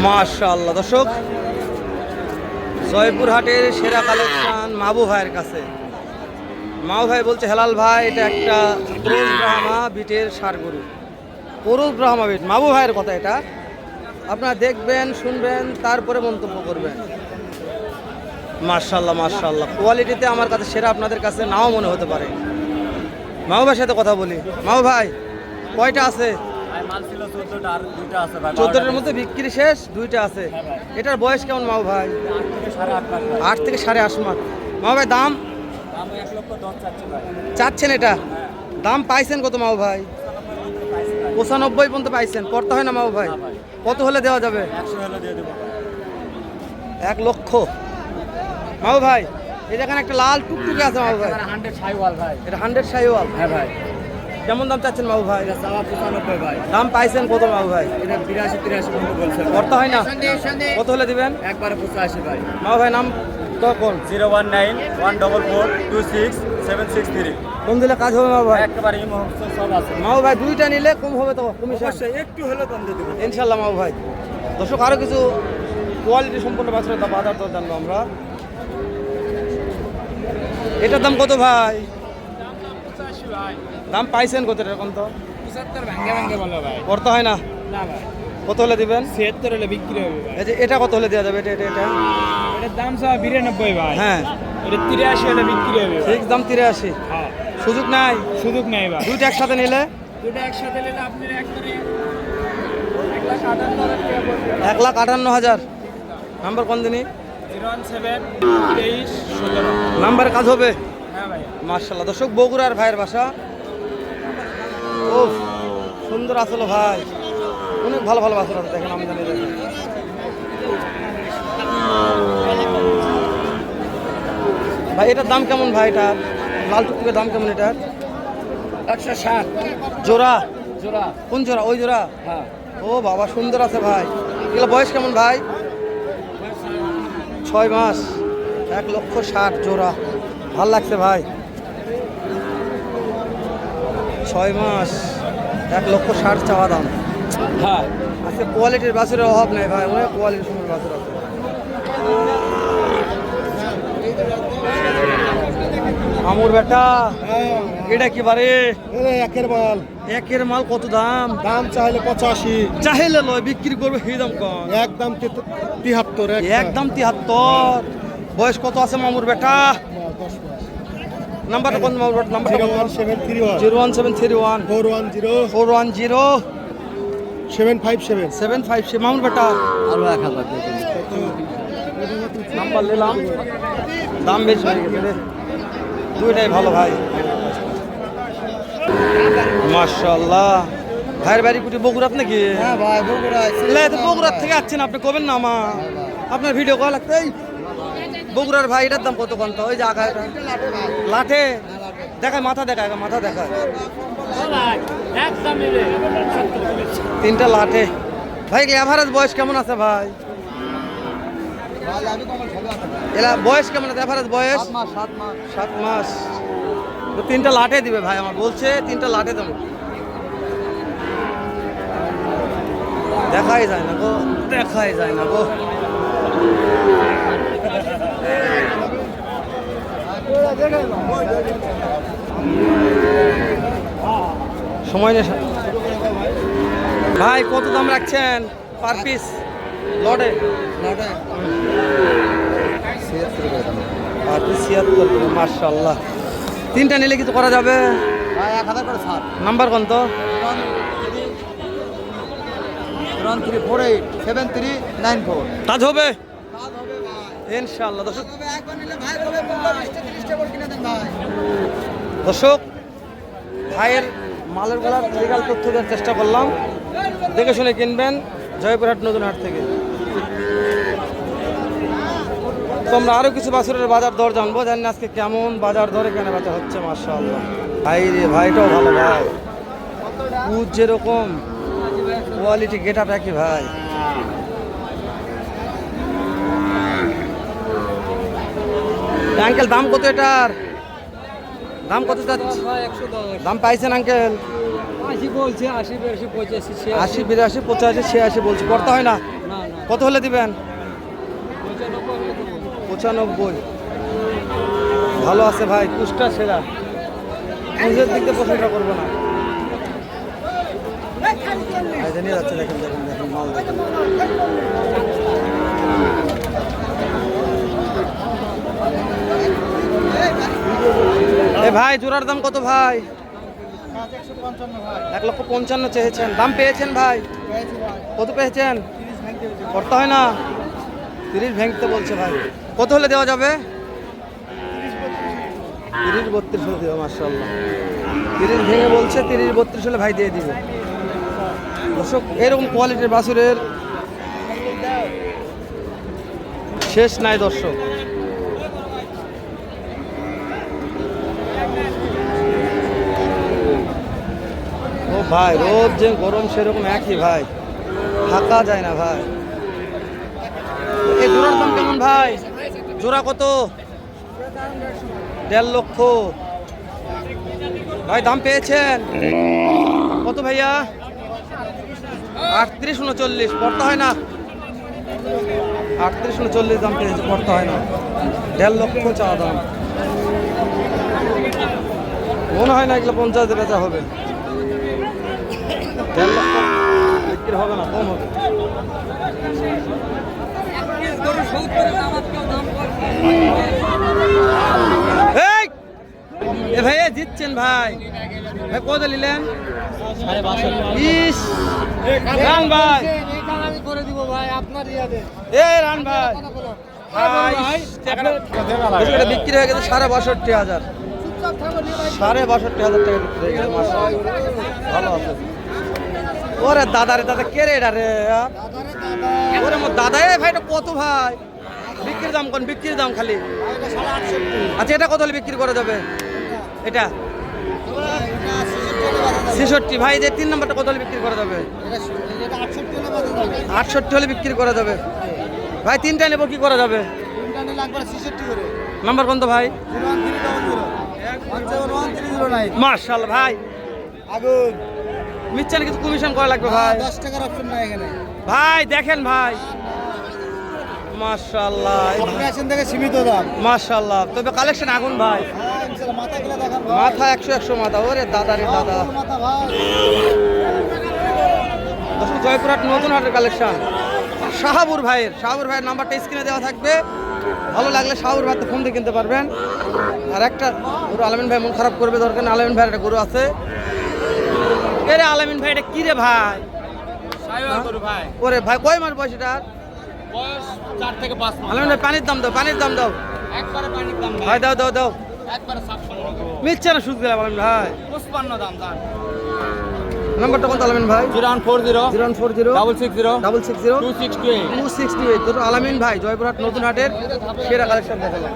মাশাআল্লাহ দর্শক, জয়পুরহাটের সেরা কালেকশন মাবু ভাইয়ের কাছে। মাবু ভাই বলছে হেলাল ভাই এটা একটা ক্রোজ ব্রাহ্মা বিটের ষাঁড় গরু, ক্রোজ ব্রাহ্মা বিট। মাবু ভাইয়ের কথা এটা, আপনারা দেখবেন শুনবেন তারপরে মন্তব্য করবেন। মাশাআল্লাহ মাশাআল্লাহ, কোয়ালিটিতে আমার কাছে সেরা, আপনাদের কাছে নাও মনে হতে পারে। মাবু ভাইয়ের সাথে কথা বলি। মাবু ভাই কয়টা আছে? 14টার মধ্যে বিক্রি শেষ, 2টা আছে। এটার বয়স কেমন মাবু ভাই? 8 থেকে 8.5 মাস। মাবু ভাই দাম চাচ্ছেন, এটা দাম পাইছেন কত মাবু ভাই? 95 পর্যন্ত পাইছেন, করতে হয় না মাবু ভাই? কত হলে দেওয়া যাবে? 1 লক্ষ। মাবু ভাই এই যেখানে একটা লাল টুকটুকে আছে মাবু ভাই, এটা 100 শাহিওয়াল। হ্যাঁ ভাই। কেমন দাম চাচ্ছেন মাবু ভাই? 95 ভাই। দাম পাইছেন কত মাবু ভাই? এটা 82-83 পর্যন্ত বলছে। করতে হয় না? কত হলে দিবেন? একবারে 85 ভাই। মাবু ভাই নাম তখন 019-144-26763। কম দিলে কাজ হবে মাবু ভাই? একেবারে ইমোশন সব আছে। মাবু ভাই 2টা নিলে কম হবে তো কমিশন? অবশ্যই একটু হলে কম দিয়ে দেব ইনশাল্লাহ মাবু ভাই। দর্শক আরো কিছু কোয়ালিটি সম্পন্ন বাছুরের বাজার দর জানবো আমরা। এটার দাম কত ভাই? দাম পাইছেন কত এরকম? তো 75 ভাঙে বলো ভাই। করতে হয় না? না ভাই। কত হলে দিবেন? 76 হলে বিক্রি হবে ভাই। এই যে এটা কত হলে দেওয়া যাবে? এটা এটা এটা এটার দাম সব 92 ভাই। হ্যাঁ, এটা 83 হলে বিক্রি হবে ভাই। ঠিক দাম 83। হ্যাঁ, সুযোগ নাই? সুযোগ নাই ভাই। 2টা একসাথে নিলে? দুটো একসাথে নিলে আপনি একবারে 1,58,000 টাকা 1,58,000। নাম্বার কোন দিনই? 017-23-17। নাম্বারে কাজ হবে? হ্যাঁ ভাই। মার্শাল্লাহ। দর্শক বগুড়ার ভাইয়ের বাসা। ও সুন্দর আসলো ভাই, অনেক ভালো ভালো বাসর আছে। দেখেন আমদানি দেখেন। ভাই এটার দাম কেমন ভাই? এটার লাল টুকটুকের দাম কেমন এটার? 160 জোড়া? জোড়া। কোন জোড়া? ওই জোড়া? হ্যাঁ। ও বাবা সুন্দর আছে ভাই। এগুলো বয়স কেমন ভাই? 6 মাস। 1,60,000 জোড়া। ভাল লাগছে ভাই। 6 মাস 1,60,000 চাওয়া দাম। হ্যাঁ। আজকে কোয়ালিটির বাছুরের অভাব নেই ভাই, অনেক কোয়ালিটির সুন্দর বাছুর আছে। আমুর বেটা এটা কি বারে? একের মাল। একের মাল কত দাম? দাম চাইলে 85, চাইলে লয় বিক্রি করবে সেই দাম কম। একদম 73। একদম 73। বয়স কত আছে মামুর বেটা? নাম্বারটা কোন মামুর বেটা? নাম্বারটা 01731 01731 410 410 757। 757। মামুর বেটা আরো 1000 নাম্বার নিলাম, দাম বেশি হয়ে গেছে রে। 2টাই ভালো ভাই। মাশাআল্লাহ। ভাইয়ের বাড়ি কুটি বগুড়াত নাকি? হ্যাঁ ভাই বগুড়া। বগুড়ার থেকে আসছেন আপনি, কবেন না আমা আপনার ভিডিও কল লাগতে। বগুড়ার ভাই এটার দাম কত কত? ওই যে আঘা লাঠে দেখায়, মাথা দেখায়, মাথা দেখায়। 3টা লাঠে ভাই। এভারেজ বয়স কেমন আছে ভাই? এলা বয়স কেমন আছে? এভারেজ বয়স 7 মাস। তো 3টা লাঠে দিবে ভাই, আমার বলছে 3টা লাঠে দেবো। দেখাই যায় না গো, দেখাই যায় না গো। সময় নেই ভাই। কত দাম রাখছেন পার পিস লটে? Per piece 76। মাশাআল্লাহ। 3টা নিলে কিছু করা যাবে? 1000 করে ছাড়। নাম্বার কোন তো? 13487394। কাজ হবে ইনশাআল্লাহ। দর্শক দর্শক ভাইয়ের মালের গলার লিগাল তথ্য দেওয়ার চেষ্টা করলাম। দেখে শুনে কিনবেন জয়পুরহাট নতুন হাট থেকে। তোমরা আরো কিছু বাছুরের বাজার দর জানবো, জানি না আজকে কেমন বাজার দরে কেনা বেচা হচ্ছে। মাশাআল্লাহ ভাই রে, ভাইটাও ভালো ভাই। কুচ যেরকম কোয়ালিটি গেট আপ একই ভাই। আঙ্কেল দাম কত এটার? দাম কত যাচ্ছে? দাম পাইছেন আঙ্কেল? 80 বলছে, 80 82 85 80 82 85 86 বলছি, করতে হয় না? না না কত হলে দিবেন? 95। ভালো আছে ভাই, কুষ্টা সেরা, নিজের দিক দিয়ে প্রশংসা করবো না। নিয়ে যাচ্ছে, দেখেন দেখেন দেখেন মাল দেখেন। এ ভাই জোড়ার দাম কত ভাই? 1,55,000 চেয়েছেন, দাম পেয়েছেন ভাই? কত পেয়েছেন? করতে হয় না, 30 ভেঙতে বলছে ভাই। কত হলে দেওয়া যাবে? 30-32 হলে দেবে। মাশাআল্লাহ, 30 ভেঙে বলছে, 30-32 হলে ভাই দিয়ে দিবে। দর্শক, এরকম কোয়ালিটির বাছুরের শেষ নাই দর্শক। ও ভাই, রোদ যে গরম সেরকম একই ভাই, থাকা যায় না ভাই। এই জোড়ার দাম কেমন ভাই? জোড়া কত? 1.5 লক্ষ ভাই। দাম পেয়েছেন কত ভাইয়া? 38-39 পড়তে হয় না? 38-39 দাম পেয়েছে, পড়তে হয় না। 1.5 লক্ষ চাওয়া দাম। মনে হয় না এগুলো 50 দিয়ে বেচা হবে। 1.5 লক্ষ বিক্রি হবে না, কম হবে। এই এ ভাই জিতছেন ভাই। ভাই কত নিলেন? 62। রান ভাই, এ রান ভাই, এটা বিক্রি হয়ে গেছে 62,500। 62,500 টাকা বিক্রি হয়ে গেছে। মাশাআল্লাহ, ভালো আছে। ওরে দাদা রে দাদা, কে রে এটা রে? ওরে মোর দাদা। এ ভাই এটা কত ভাই? বিক্রির দাম কোন? বিক্রির দাম খালি। আচ্ছা, এটা কত হলে বিক্রি করা যাবে? এটা 66 ভাই। যে 3 নম্বরটা কত হলে বিক্রি করা যাবে? 68 হলে বিক্রি করা যাবে ভাই। 3টা নেবো, কি করা যাবে? নাম্বার কোন তো ভাই? মাশাআল্লাহ ভাই, আগুন মিচ্ছেন কিছু কমিশন করা লাগবে ভাই। 10 টাকার অপশন নাই এখানে ভাই দেখেন ভাই, মাশাআল্লাহ অপশন থেকে সীমিত দাম। মাশাআল্লাহ। তবে কালেকশন আগুন ভাই। হ্যাঁ ইনশাআল্লাহ, মাথাগুলো দেখান ভাই। মাথা 100 মাথা। ওরে দাদা রে দাদা। মাথা ভাই। দর্শক, জয়পুরহাট নতুন হাটের কালেকশন শাহাবুর ভাইয়ের নাম্বারটা স্ক্রিনে দেওয়া থাকবে। ভালো লাগলে শাহাবুর ভাইতে ফোন দিয়ে কিনতে পারবেন। আর একটা গরু আলামিন ভাই মন খারাপ করবে দরকার না, আলামিন ভাইয়ের একটা গরু আছে। এরে আলামিন ভাই, এটা কি রে ভাই? ওরে ভাই, কয় মাস বয়স এটার? 4 থেকে 5 মাস। আলামিন ভাই পানির দাম দাও, পানির দাম দাও একবারে পানির দাম ভাই, দাও দাও দাও। একবারে 56 মিথ্যা না সুদ দিলাম আলামিন ভাই। 55 দাম দাম। নাম্বারটা কোন আলামিন ভাই? 0140 040 660 660 2628। 268। আলামিন ভাই জয়পুরহাট নতুন হাটের সেরা কালেকশন দেখালাম।